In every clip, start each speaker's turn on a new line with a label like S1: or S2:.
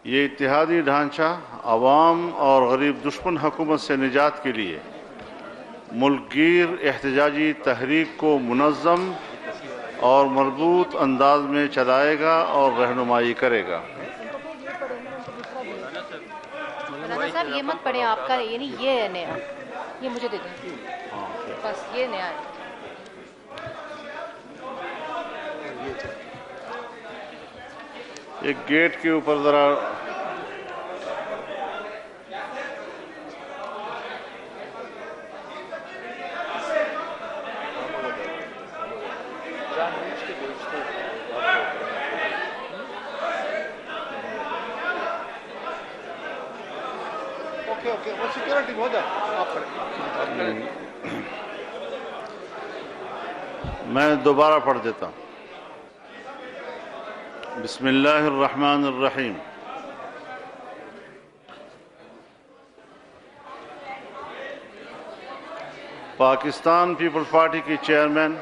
S1: یہ اتحادی ڈھانچہ عوام اور غریب دشمن حکومت سے نجات کے لیے ملک گیر احتجاجی تحریک کو منظم اور مربوط انداز میں چلائے گا اور رہنمائی کرے گا۔
S2: مولانا صاحب یہ مت پڑھیں، آپ کا یعنی یہ ہے نیا، یہ مجھے دے دیں، بس یہ نیا ہے۔
S1: ایک گیٹ کے اوپر ذرا میں دوبارہ پڑھ دیتا ہوں۔ بسم اللہ الرحمن الرحیم۔ پاکستان پیپلز پارٹی کی چیئرمین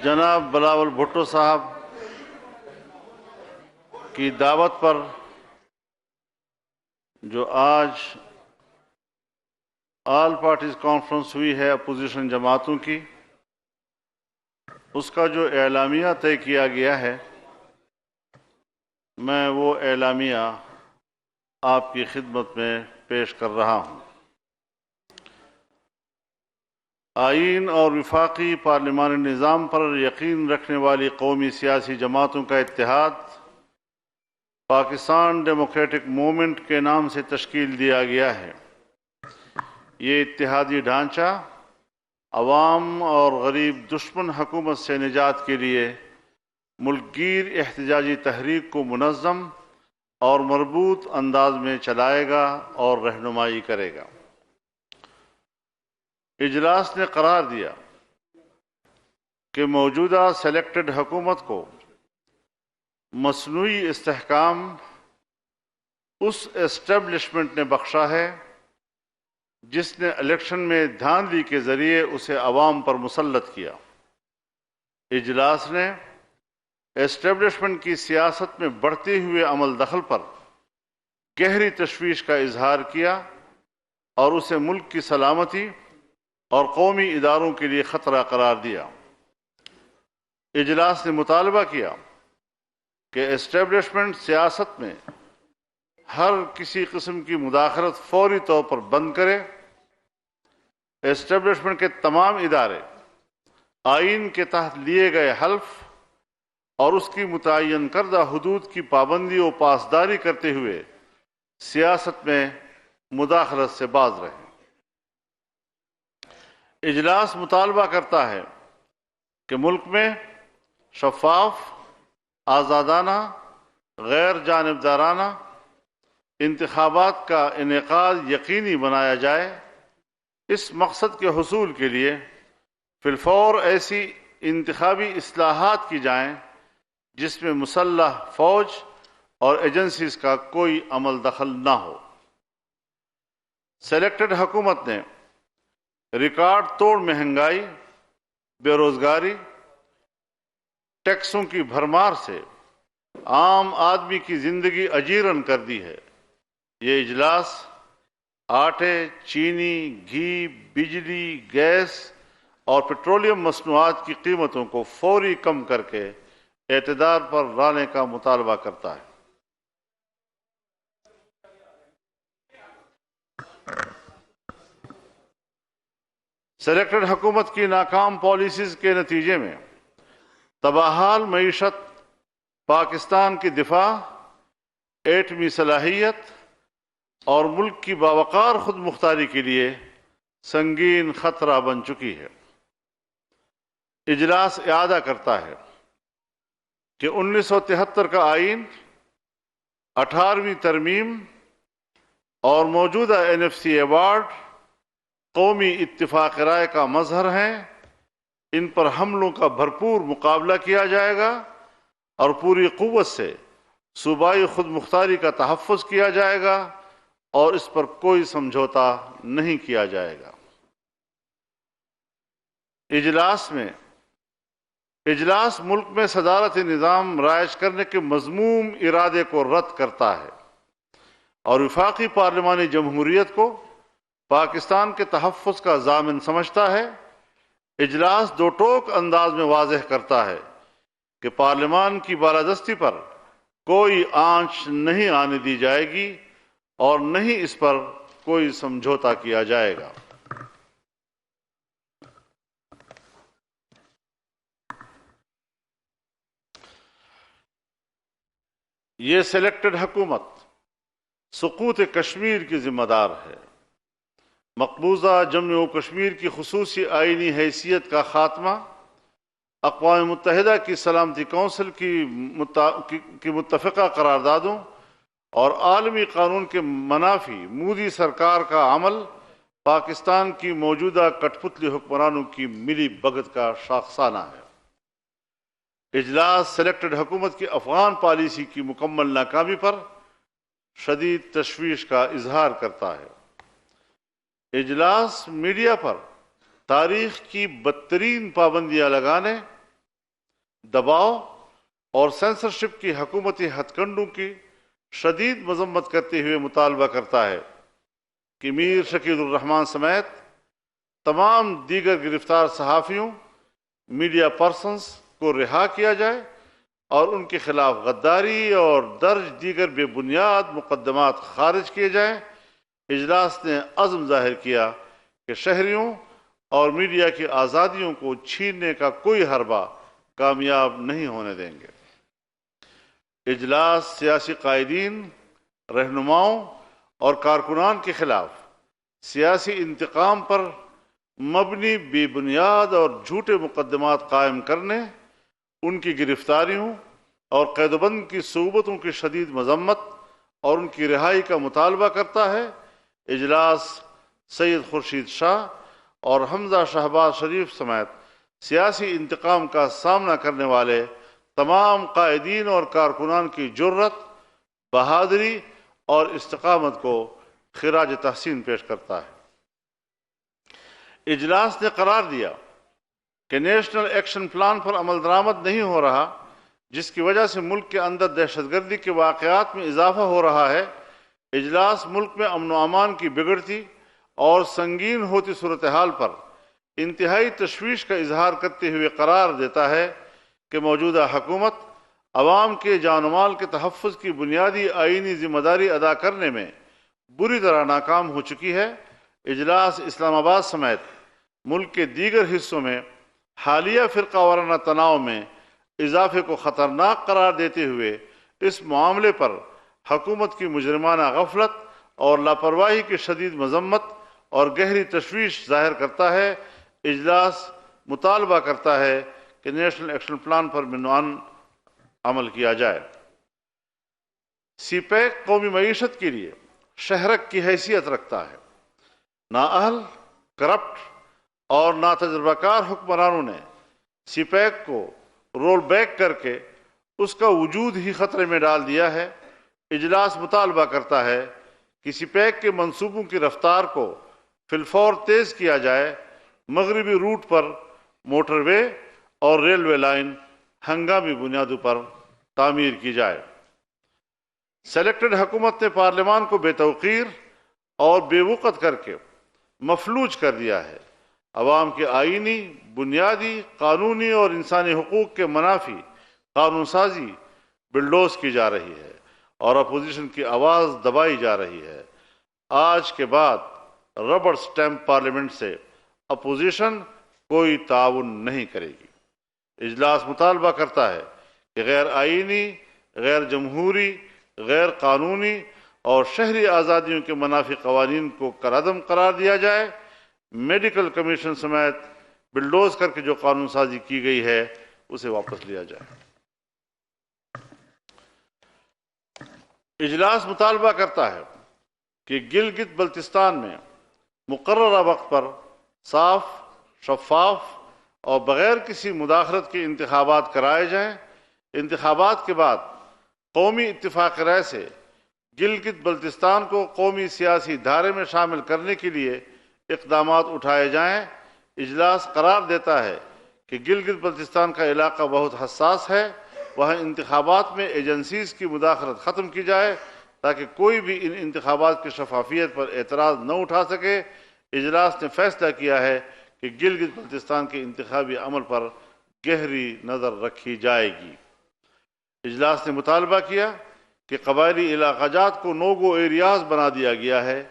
S1: جناب بلاول بھٹو صاحب کی دعوت پر جو آج آل پارٹیز کانفرنس ہوئی ہے اپوزیشن جماعتوں کی، اس کا جو اعلامیہ طے کیا گیا ہے، میں وہ اعلامیہ آپ کی خدمت میں پیش کر رہا ہوں۔ آئین اور وفاقی پارلیمانی نظام پر یقین رکھنے والی قومی سیاسی جماعتوں کا اتحاد پاکستان ڈیموکریٹک موومنٹ کے نام سے تشکیل دیا گیا ہے۔ یہ اتحادی ڈھانچہ عوام اور غریب دشمن حکومت سے نجات کے لیے ملک گیر احتجاجی تحریک کو منظم اور مربوط انداز میں چلائے گا اور رہنمائی کرے گا۔ اجلاس نے قرار دیا کہ موجودہ سلیکٹڈ حکومت کو مصنوعی استحکام اس اسٹیبلشمنٹ نے بخشا ہے جس نے الیکشن میں دھاندلی کے ذریعے اسے عوام پر مسلط کیا۔ اجلاس نے اسٹیبلشمنٹ کی سیاست میں بڑھتے ہوئے عمل دخل پر گہری تشویش کا اظہار کیا اور اسے ملک کی سلامتی اور قومی اداروں کے لیے خطرہ قرار دیا۔ اجلاس نے مطالبہ کیا کہ اسٹیبلشمنٹ سیاست میں ہر کسی قسم کی مداخلت فوری طور پر بند کرے۔ اسٹیبلشمنٹ کے تمام ادارے آئین کے تحت لیے گئے حلف اور اس کی متعین کردہ حدود کی پابندی و پاسداری کرتے ہوئے سیاست میں مداخلت سے باز رہے۔ اجلاس مطالبہ کرتا ہے کہ ملک میں شفاف، آزادانہ، غیر جانبدارانہ انتخابات کا انعقاد یقینی بنایا جائے۔ اس مقصد کے حصول کے لیے فی الفور ایسی انتخابی اصلاحات کی جائیں جس میں مسلح فوج اور ایجنسیز کا کوئی عمل دخل نہ ہو۔ سلیکٹڈ حکومت نے ریکارڈ توڑ مہنگائی، بے روزگاری، ٹیکسوں کی بھرمار سے عام آدمی کی زندگی اجیرن کر دی ہے۔ یہ اجلاس آٹے، چینی، گھی، بجلی، گیس اور پیٹرولیم مصنوعات کی قیمتوں کو فوری کم کر کے اعتدال پر لانے کا مطالبہ کرتا ہے۔ سلیکٹڈ حکومت کی ناکام پالیسیز کے نتیجے میں تباہال معیشت، پاکستان کی دفاع، ایٹمی صلاحیت اور ملک کی باوقار خود مختاری کے لیے سنگین خطرہ بن چکی ہے۔ اجلاس اعادہ کرتا ہے کہ 1973 کا آئین، 18ویں ترمیم اور موجودہ NFC ایوارڈ قومی اتفاق رائے کا مظہر ہیں۔ ان پر حملوں کا بھرپور مقابلہ کیا جائے گا اور پوری قوت سے صوبائی خود مختاری کا تحفظ کیا جائے گا اور اس پر کوئی سمجھوتا نہیں کیا جائے گا۔ اجلاس میں اجلاس ملک میں صدارتی نظام رائج کرنے کے مذموم ارادے کو رد کرتا ہے اور وفاقی پارلیمانی جمہوریت کو پاکستان کے تحفظ کا ضامن سمجھتا ہے۔ اجلاس دو ٹوک انداز میں واضح کرتا ہے کہ پارلیمان کی بالادستی پر کوئی آنچ نہیں آنے دی جائے گی اور نہ ہی اس پر کوئی سمجھوتا کیا جائے گا۔ یہ سلیکٹڈ حکومت سقوط کشمیر کی ذمہ دار ہے۔ مقبوضہ جموں و کشمیر کی خصوصی آئینی حیثیت کا خاتمہ، اقوام متحدہ کی سلامتی کونسل کی متفقہ قراردادوں اور عالمی قانون کے منافی مودی سرکار کا عمل پاکستان کی موجودہ کٹ پتلی حکمرانوں کی ملی بھگت کا شاخسانہ ہے۔ اجلاس سلیکٹڈ حکومت کی افغان پالیسی کی مکمل ناکامی پر شدید تشویش کا اظہار کرتا ہے۔ اجلاس میڈیا پر تاریخ کی بدترین پابندیاں لگانے، دباؤ اور سینسرشپ کی حکومتی ہتھ کنڈوں کی شدید مذمت کرتے ہوئے مطالبہ کرتا ہے کہ میر شکیل الرحمان سمیت تمام دیگر گرفتار صحافیوں، میڈیا پرسنز کو رہا کیا جائے اور ان کے خلاف غداری اور درج دیگر بے بنیاد مقدمات خارج کیے جائیں۔ اجلاس نے عزم ظاہر کیا کہ شہریوں اور میڈیا کی آزادیوں کو چھیننے کا کوئی حربہ کامیاب نہیں ہونے دیں گے۔ اجلاس سیاسی قائدین، رہنماؤں اور کارکنان کے خلاف سیاسی انتقام پر مبنی بے بنیاد اور جھوٹے مقدمات قائم کرنے، ان کی گرفتاریوں اور قید و بند کی صعوبتوں کی شدید مذمت اور ان کی رہائی کا مطالبہ کرتا ہے۔ اجلاس سید خورشید شاہ اور حمزہ شہباز شریف سمیت سیاسی انتقام کا سامنا کرنے والے تمام قائدین اور کارکنان کی جرت، بہادری اور استقامت کو خراج تحسین پیش کرتا ہے۔ اجلاس نے قرار دیا کہ نیشنل ایکشن پلان پر عمل درآمد نہیں ہو رہا، جس کی وجہ سے ملک کے اندر دہشت گردی کے واقعات میں اضافہ ہو رہا ہے۔ اجلاس ملک میں امن و امان کی بگڑتی اور سنگین ہوتی صورتحال پر انتہائی تشویش کا اظہار کرتے ہوئے قرار دیتا ہے کہ موجودہ حکومت عوام کے جان و مال کے تحفظ کی بنیادی آئینی ذمہ داری ادا کرنے میں بری طرح ناکام ہو چکی ہے۔ اجلاس اسلام آباد سمیت ملک کے دیگر حصوں میں حالیہ فرقہ وارانہ تناؤ میں اضافے کو خطرناک قرار دیتے ہوئے اس معاملے پر حکومت کی مجرمانہ غفلت اور لاپرواہی کی شدید مذمت اور گہری تشویش ظاہر کرتا ہے۔ اجلاس مطالبہ کرتا ہے کہ نیشنل ایکشن پلان پر منوان عمل کیا جائے۔ سی پیک قومی معیشت کے لیے شہرک کی حیثیت رکھتا ہے۔ نااہل، کرپٹ اور ناتجربہ کار حکمرانوں نے سی پیک کو رول بیک کر کے اس کا وجود ہی خطرے میں ڈال دیا ہے۔ اجلاس مطالبہ کرتا ہے کہ سی پیک کے منصوبوں کی رفتار کو فی الفور تیز کیا جائے، مغربی روٹ پر موٹر وے اور ریلوے لائن ہنگامی بنیادوں پر تعمیر کی جائے۔ سلیکٹڈ حکومت نے پارلیمان کو بے توقیر اور بے وقت کر کے مفلوج کر دیا ہے۔ عوام کے آئینی، بنیادی، قانونی اور انسانی حقوق کے منافی قانون سازی بلڈوز کی جا رہی ہے اور اپوزیشن کی آواز دبائی جا رہی ہے۔ آج کے بعد ربڑ سٹیمپ پارلیمنٹ سے اپوزیشن کوئی تعاون نہیں کرے گی۔ اجلاس مطالبہ کرتا ہے کہ غیر آئینی، غیر جمہوری، غیر قانونی اور شہری آزادیوں کے منافی قوانین کو کالعدم قرار دیا جائے۔ میڈیکل کمیشن سمیت بلڈوز کر کے جو قانون سازی کی گئی ہے اسے واپس لیا جائے۔ اجلاس مطالبہ کرتا ہے کہ گلگت بلتستان میں مقررہ وقت پر صاف، شفاف اور بغیر کسی مداخلت کے انتخابات کرائے جائیں۔ انتخابات کے بعد قومی اتفاق رائے سے گلگت بلتستان کو قومی سیاسی دھارے میں شامل کرنے کے لیے اقدامات اٹھائے جائیں۔ اجلاس قرار دیتا ہے کہ گلگت بلتستان کا علاقہ بہت حساس ہے، وہاں انتخابات میں ایجنسیز کی مداخلت ختم کی جائے تاکہ کوئی بھی ان انتخابات کی شفافیت پر اعتراض نہ اٹھا سکے۔ اجلاس نے فیصلہ کیا ہے کہ گلگت بلتستان کے انتخابی عمل پر گہری نظر رکھی جائے گی۔ اجلاس نے مطالبہ کیا کہ قبائلی علاقہ جات کو نو گو ایریاز بنا دیا گیا ہے،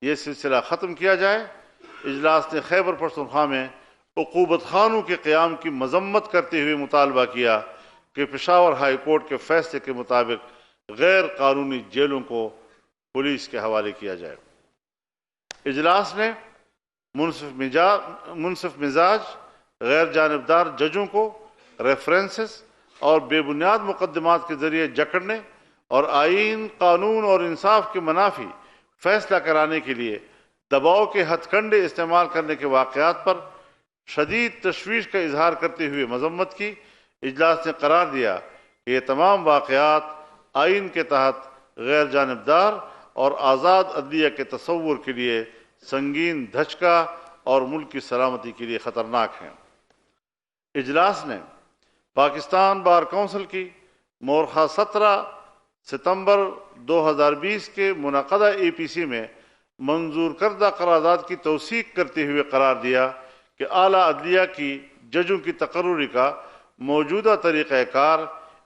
S1: یہ سلسلہ ختم کیا جائے۔ اجلاس نے خیبر پختونخوا میں عقوبت خانوں کے قیام کی مذمت کرتے ہوئے مطالبہ کیا کہ پشاور ہائی کورٹ کے فیصلے کے مطابق غیر قانونی جیلوں کو پولیس کے حوالے کیا جائے۔ اجلاس نے منصف مزاج غیر جانبدار ججوں کو ریفرنسز اور بے بنیاد مقدمات کے ذریعے جکڑنے اور آئین، قانون اور انصاف کے منافی فیصلہ کرانے کے لیے دباؤ کے ہتھ کنڈے استعمال کرنے کے واقعات پر شدید تشویش کا اظہار کرتے ہوئے مذمت کی۔ اجلاس نے قرار دیا کہ یہ تمام واقعات آئین کے تحت غیر جانبدار اور آزاد عدلیہ کے تصور کے لیے سنگین دھچکا اور ملک کی سلامتی کے لیے خطرناک ہیں۔ اجلاس نے پاکستان بار کونسل کی مورخہ 17 ستمبر 2020 کے منعقدہ APC میں منظور کردہ قرارداد کی توثیق کرتے ہوئے قرار دیا کہ اعلیٰ عدلیہ کی ججوں کی تقرری کا موجودہ طریقہ کار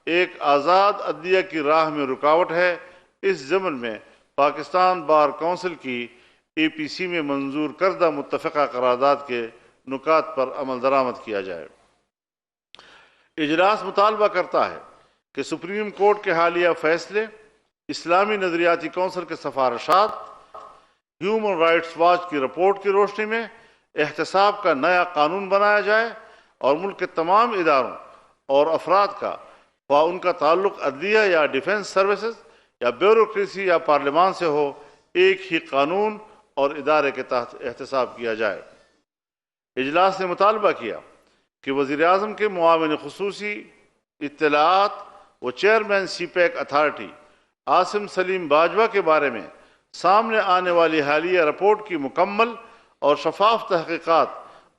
S1: ایک آزاد عدلیہ کی راہ میں رکاوٹ ہے۔ اس ضمن میں پاکستان بار کونسل کی APC میں منظور کردہ متفقہ قرارداد کے نکات پر عمل درآمد کیا جائے۔ اجلاس مطالبہ کرتا ہے کہ سپریم کورٹ کے حالیہ فیصلے، اسلامی نظریاتی کونسل کے سفارشات، ہیومن رائٹس واچ کی رپورٹ کی روشنی میں احتساب کا نیا قانون بنایا جائے اور ملک کے تمام اداروں اور افراد کا، خواہ ان کا تعلق عدلیہ یا ڈیفنس سروسز یا بیوروکریسی یا پارلیمان سے ہو، ایک ہی قانون اور ادارے کے تحت احتساب کیا جائے۔ اجلاس نے مطالبہ کیا کہ وزیر اعظم کے معاون خصوصی اطلاعات و chairman CPAC authority Asim Saleem Bajwa کے بارے میں سامنے آنے والی حالیہ رپورٹ کی مکمل اور شفاف تحقیقات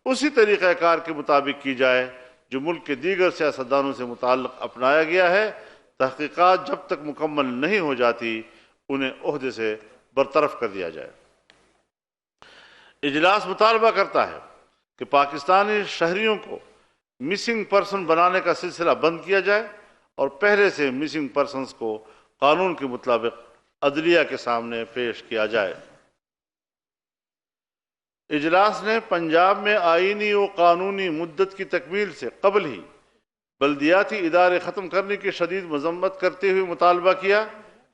S1: اسی طریقہ کار کے مطابق کی جائے جو ملک کے دیگر سیاستدانوں سے متعلق اپنایا گیا ہے۔ تحقیقات جب تک مکمل نہیں ہو جاتی انہیں عہدے سے برطرف کر دیا جائے۔ اجلاس مطالبہ کرتا ہے کہ پاکستانی شہریوں کو مسنگ پرسن بنانے کا سلسلہ بند کیا جائے اور پہلے سے مسنگ پرسنز کو قانون کے مطابق عدلیہ کے سامنے پیش کیا جائے۔ اجلاس نے پنجاب میں آئینی و قانونی مدت کی تکمیل سے قبل ہی بلدیاتی ادارے ختم کرنے کی شدید مذمت کرتے ہوئے مطالبہ کیا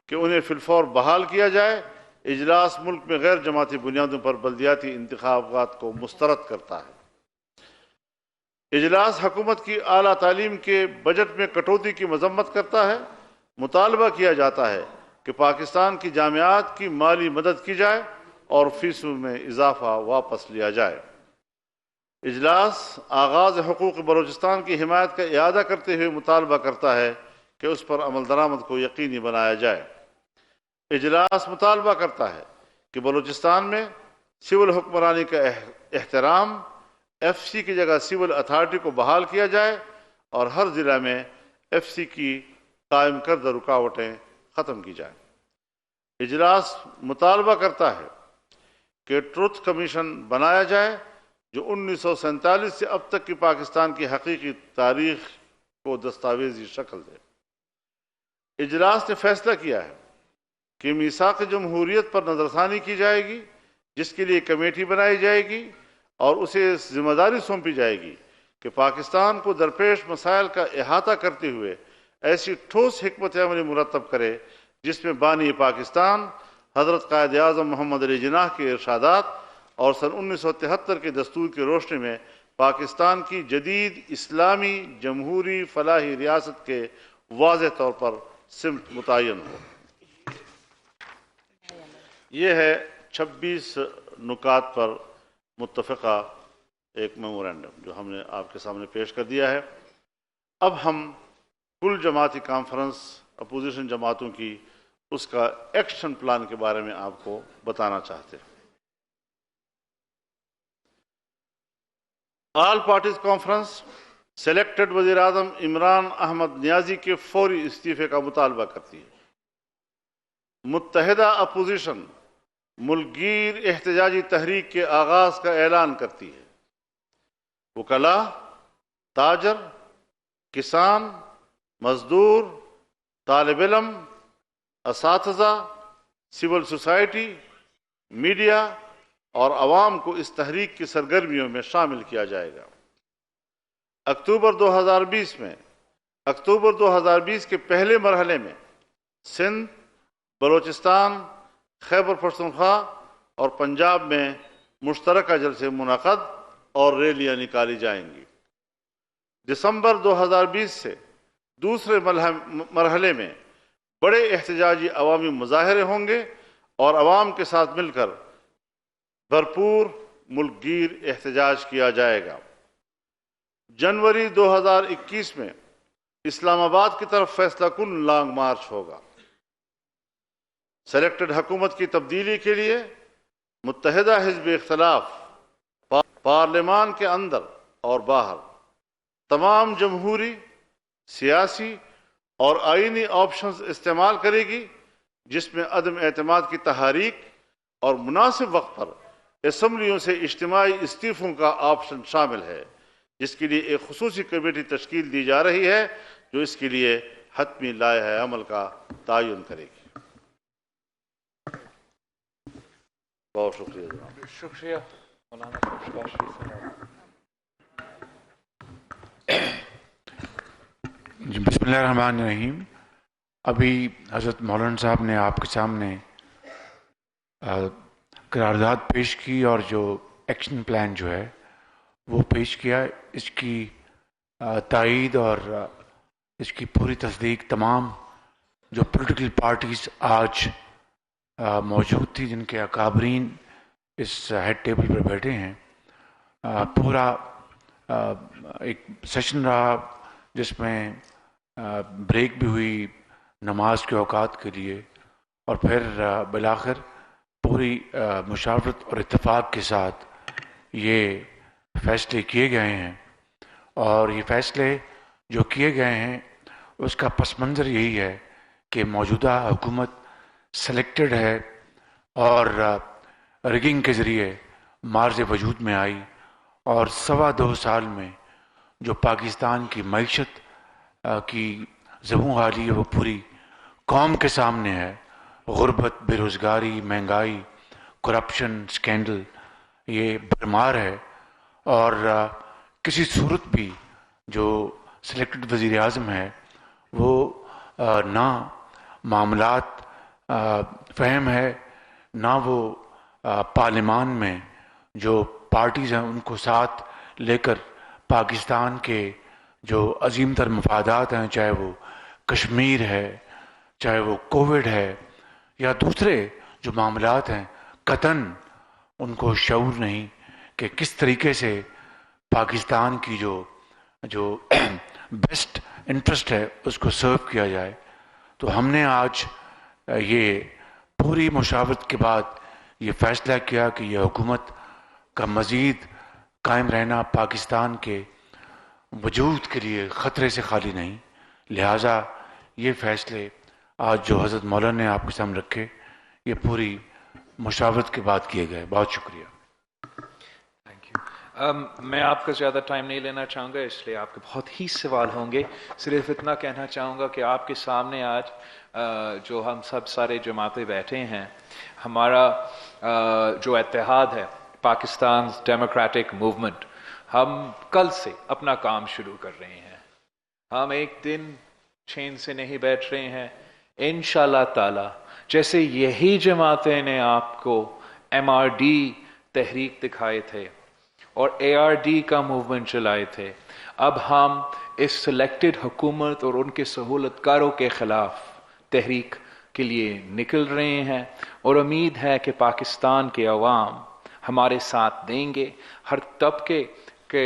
S1: کہ انہیں فی الفور بحال کیا جائے۔ اجلاس ملک میں غیر جماعتی بنیادوں پر بلدیاتی انتخابات کو مسترد کرتا ہے۔ اجلاس حکومت کی اعلیٰ تعلیم کے بجٹ میں کٹوتی کی مذمت کرتا ہے۔ مطالبہ کیا جاتا ہے کہ پاکستان کی جامعات کی مالی مدد کی جائے اور فیسوں میں اضافہ واپس لیا جائے۔ اجلاس آغاز حقوق بلوچستان کی حمایت کا اعادہ کرتے ہوئے مطالبہ کرتا ہے کہ اس پر عمل درآمد کو یقینی بنایا جائے۔ اجلاس مطالبہ کرتا ہے کہ بلوچستان میں سول حکمرانی کا احترام، FC کی جگہ سول اتھارٹی کو بحال کیا جائے اور ہر ضلع میں FC کی قائم کردہ رکاوٹیں ختم کی جائیں۔ اجلاس مطالبہ کرتا ہے کہ ٹروتھ کمیشن بنایا جائے جو 1947 سے اب تک کی پاکستان کی حقیقی تاریخ کو دستاویزی شکل دے۔ اجلاس نے فیصلہ کیا ہے کہ میثاق جمہوریت پر نظر ثانی کی جائے گی، جس کے لیے کمیٹی بنائی جائے گی اور اسے ذمہ داری سونپی جائے گی کہ پاکستان کو درپیش مسائل کا احاطہ کرتے ہوئے ایسی ٹھوس حکمت عملی مرتب کرے جس میں بانی پاکستان حضرت قائد اعظم محمد علی جناح کے ارشادات اور سن 1973 کے دستور کی روشنی میں پاکستان کی جدید اسلامی جمہوری فلاحی ریاست کے واضح طور پر سمت متعین ہو۔ یہ ہے 26 نکات پر متفقہ ایک میمورنڈم جو ہم نے آپ کے سامنے پیش کر دیا ہے۔ اب ہم کل جماعتی کانفرنس اپوزیشن جماعتوں کی اس کا ایکشن پلان کے بارے میں آپ کو بتانا چاہتے ہیں۔ آل پارٹیز کانفرنس سلیکٹڈ وزیر اعظم عمران احمد نیازی کے فوری استعفے کا مطالبہ کرتی ہے۔ متحدہ اپوزیشن ملک گیر احتجاجی تحریک کے آغاز کا اعلان کرتی ہے۔ وکلاء، تاجر، کسان، مزدور، طالب علم، اساتذہ، سول سوسائٹی، میڈیا اور عوام کو اس تحریک کی سرگرمیوں میں شامل کیا جائے گا۔ اکتوبر 2020 کے پہلے مرحلے میں سندھ، بلوچستان، خیبر پختونخوا اور پنجاب میں مشترکہ جلسے منعقد اور ریلیاں نکالی جائیں گی۔ دسمبر 2020 سے دوسرے مرحلے میں بڑے احتجاجی عوامی مظاہرے ہوں گے اور عوام کے ساتھ مل کر بھرپور ملک گیر احتجاج کیا جائے گا۔ جنوری 2021 میں اسلام آباد کی طرف فیصلہ کن لانگ مارچ ہوگا۔ سلیکٹڈ حکومت کی تبدیلی کے لیے متحدہ حزب اختلاف پارلیمان کے اندر اور باہر تمام جمہوری، سیاسی اور آئینی آپشنز استعمال کرے گی، جس میں عدم اعتماد کی تحریک اور مناسب وقت پر اسمبلیوں سے اجتماعی استعفوں کا آپشن شامل ہے، جس کے لیے ایک خصوصی کمیٹی تشکیل دی جا رہی ہے جو اس کے لیے حتمی لائحہ عمل کا تعین کرے گی۔ بہت شکریہ جناب۔
S3: شکریہ مولانا صاحب،
S4: جی بسم اللہ الرحمن الرحیم۔ ابھی حضرت مولانا صاحب نے آپ کے سامنے قرارداد پیش کی اور جو ایکشن پلان جو ہے وہ پیش کیا۔ اس کی تائید اور اس کی پوری تصدیق تمام جو پولیٹیکل پارٹیز آج موجود تھی، جن کے اکابرین اس ہیڈ ٹیبل پر بیٹھے ہیں، پورا ایک سیشن رہا جس میں بریک بھی ہوئی نماز کے اوقات کے لیے، اور پھر بالآخر پوری مشاورت اور اتفاق کے ساتھ یہ فیصلے کیے گئے ہیں۔ اور یہ فیصلے جو کیے گئے ہیں اس کا پس منظر یہی ہے کہ موجودہ حکومت سلیکٹڈ ہے اور ریگنگ کے ذریعے مارز وجود میں آئی، اور 2.25 سال میں جو پاکستان کی معیشت کی زبوں حالی ہے وہ پوری قوم کے سامنے ہے۔ غربت، بے روزگاری، مہنگائی، کرپشن، سکینڈل یہ بھرمار ہے، اور کسی صورت بھی جو سلیکٹڈ وزیر اعظم ہے وہ نہ معاملات فہم ہے، نہ وہ پارلیمان میں جو پارٹیز ہیں ان کو ساتھ لے کر پاکستان کے جو عظیم تر مفادات ہیں، چاہے وہ کشمیر ہے، چاہے وہ کووڈ ہے یا دوسرے جو معاملات ہیں، قطعاً ان کو شعور نہیں کہ کس طریقے سے پاکستان کی جو بیسٹ انٹرسٹ ہے اس کو سرو کیا جائے۔ تو ہم نے آج یہ پوری مشاورت کے بعد یہ فیصلہ کیا کہ یہ حکومت کا مزید قائم رہنا پاکستان کے وجود کے لیے خطرے سے خالی نہیں، لہٰذا یہ فیصلے آج جو حضرت مولانا نے آپ کے سامنے رکھے یہ پوری مشاورت کے بعد کیے گئے۔ بہت شکریہ۔
S3: میں آپ کا زیادہ ٹائم نہیں لینا چاہوں گا، اس لیے آپ کے بہت ہی سوال ہوں گے۔ صرف اتنا کہنا چاہوں گا کہ آپ کے سامنے آج جو ہم سب سارے جماعتیں بیٹھے ہیں، ہمارا جو اتحاد ہے پاکستان ڈیموکریٹک موومنٹ، ہم کل سے اپنا کام شروع کر رہے ہیں۔ ہم ایک دن چین سے نہیں بیٹھ رہے ہیں، انشاءاللہ تعالی جیسے یہی جماعتیں نے آپ کو MRD تحریک دکھائے تھے اور ARD کا موومنٹ چلائے تھے، اب ہم اس سلیکٹڈ حکومت اور ان کے سہولت کاروں کے خلاف تحریک کے لیے نکل رہے ہیں، اور امید ہے کہ پاکستان کے عوام ہمارے ساتھ دیں گے، ہر طبقے کے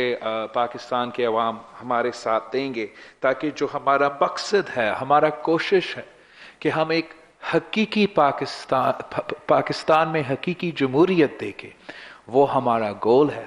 S3: پاکستان کے عوام ہمارے ساتھ دیں گے، تاکہ جو ہمارا مقصد ہے، ہمارا کوشش ہے کہ ہم ایک حقیقی پاکستان میں حقیقی جمہوریت دیکھیں، وہ ہمارا گول ہے۔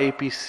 S3: APC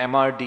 S3: MRD